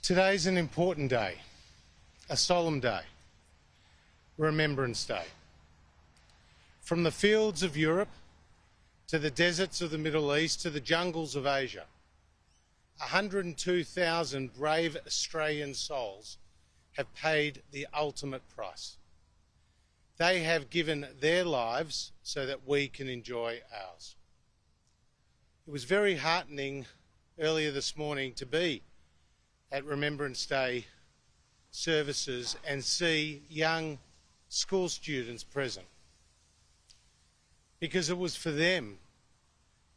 Today's an important day, a solemn day, Remembrance Day. From the fields of Europe to the deserts of the Middle East to the jungles of Asia, 102,000 brave Australian souls have paid the ultimate price. They have given their lives so that we can enjoy ours. It was very heartening earlier this morning to be at Remembrance Day services and see young school students present, because it was for them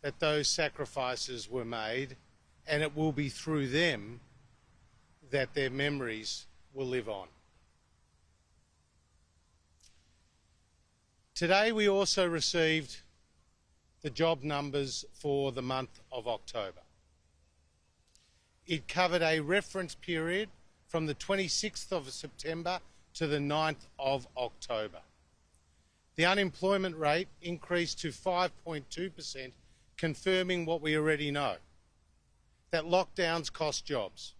that those sacrifices were made, and it will be through them that their memories will live on. Today we also received the job numbers for the month of October. It covered a reference period from the 26th of September to the 9th of October. The unemployment rate increased to 5.2%, confirming what we already know, that lockdowns cost jobs,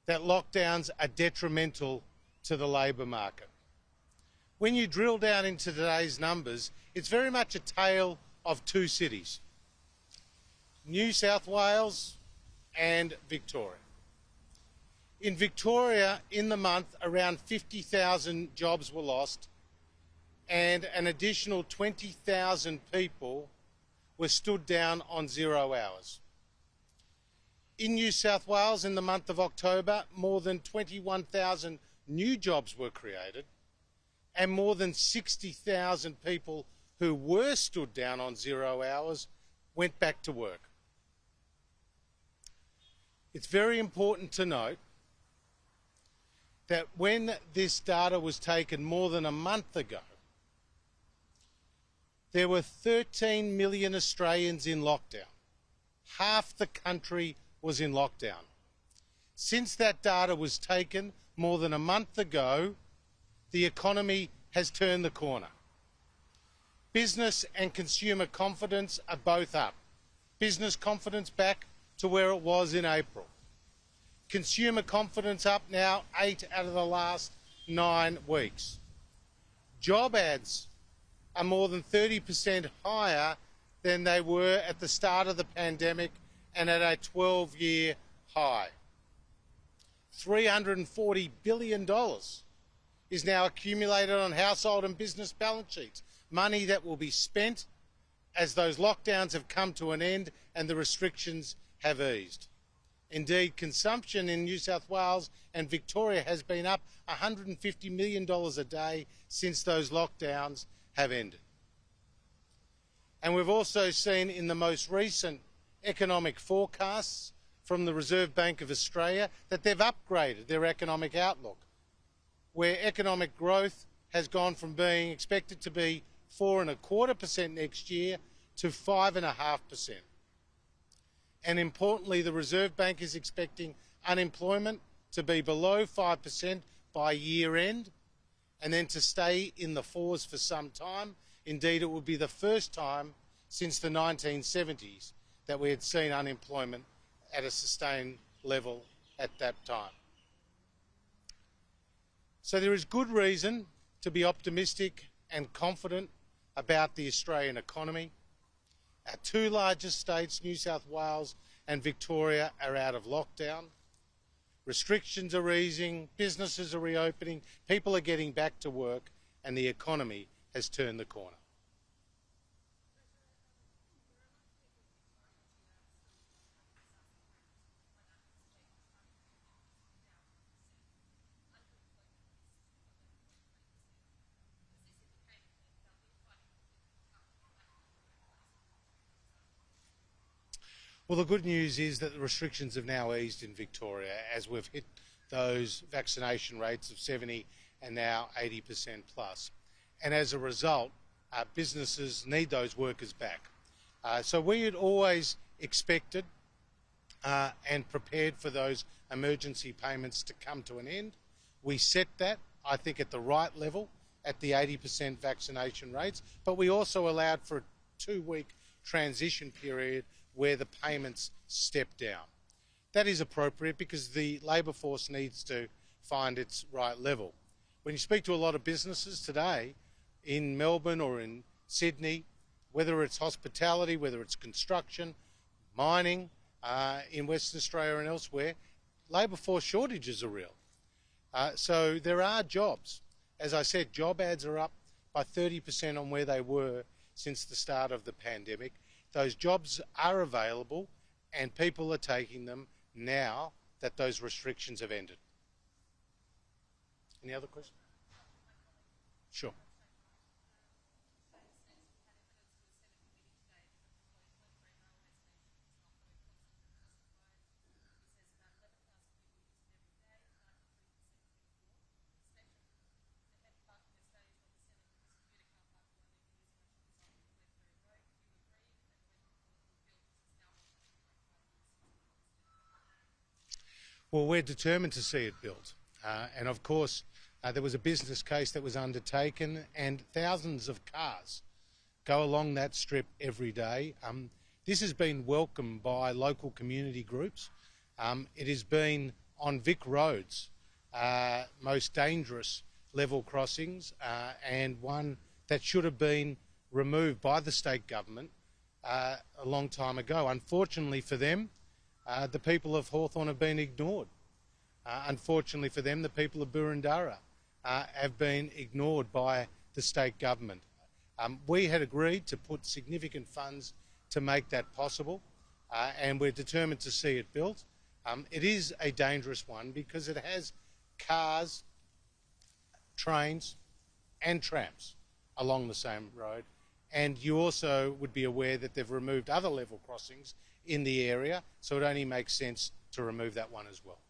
that lockdowns are detrimental to the labour market. When you drill down into today's numbers, it's very much a tale of two cities, New South Wales and Victoria. In Victoria, in the month, around 50,000 jobs were lost, and an additional 20,000 people were stood down on 0 hours. In New South Wales, in the month of October, more than 21,000 new jobs were created, and more than 60,000 people who were stood down on 0 hours went back to work. It's very important to note that when this data was taken more than a month ago, there were 13 million Australians in lockdown. Half the country was in lockdown. Since that data was taken more than a month ago, the economy has turned the corner. Business and consumer confidence are both up. Business confidence back to where it was in April. Consumer confidence up now 8 out of the last 9 weeks. Job ads are more than 30% higher than they were at the start of the pandemic and at a 12-year high. $340 billion is now accumulated on household and business balance sheets, money that will be spent as those lockdowns have come to an end and the restrictions have eased. Indeed, consumption in New South Wales and Victoria has been up $150 million a day since those lockdowns have ended. And we've also seen in the most recent economic forecasts from the Reserve Bank of Australia that they've upgraded their economic outlook, where economic growth has gone from being expected to be 4.25% next year to 5.5%. And importantly, the Reserve Bank is expecting unemployment to be below 5% by year end, and then to stay in the 4s for some time. Indeed, it would be the first time since the 1970s that we had seen unemployment at a sustained level at that time. So there is good reason to be optimistic and confident about the Australian economy. Our two largest states, New South Wales and Victoria, are out of lockdown. Restrictions are easing, businesses are reopening, people are getting back to work, and the economy has turned the corner. Well, the good news is that the restrictions have now eased in Victoria as we've hit those vaccination rates of 70 and now 80% plus. And as a result, businesses need those workers back. So we had always expected and prepared for those emergency payments to come to an end. We set that, I think, at the right level at the 80% vaccination rates, but we also allowed for a 2-week transition period where the payments step down. that is appropriate because the labour force needs to find its right level. When you speak to a lot of businesses today in Melbourne or in Sydney, whether it's hospitality, whether it's construction, mining, in Western Australia and elsewhere, labour force shortages are real. So there are jobs. As I said, job ads are up by 30% on where they were since the start of the pandemic. Those jobs are available and people are taking them now that those restrictions have ended. Any other questions? Sure. Well, we're determined to see it built. And of course, there was a business case that was undertaken and thousands of cars go along that strip every day. This has been welcomed by local community groups. It has been on Vic roads, most dangerous level crossings, and one that should have been removed by the state government a long time ago. Unfortunately for them, the people of Hawthorn have been ignored. Unfortunately for them, the people of Boroondara have been ignored by the state government. We had agreed to put significant funds to make that possible, and we're determined to see it built. It is a dangerous one because it has cars, trains and trams along the same road, and you also would be aware that they've removed other level crossings in the area, so it only makes sense to remove that one as well.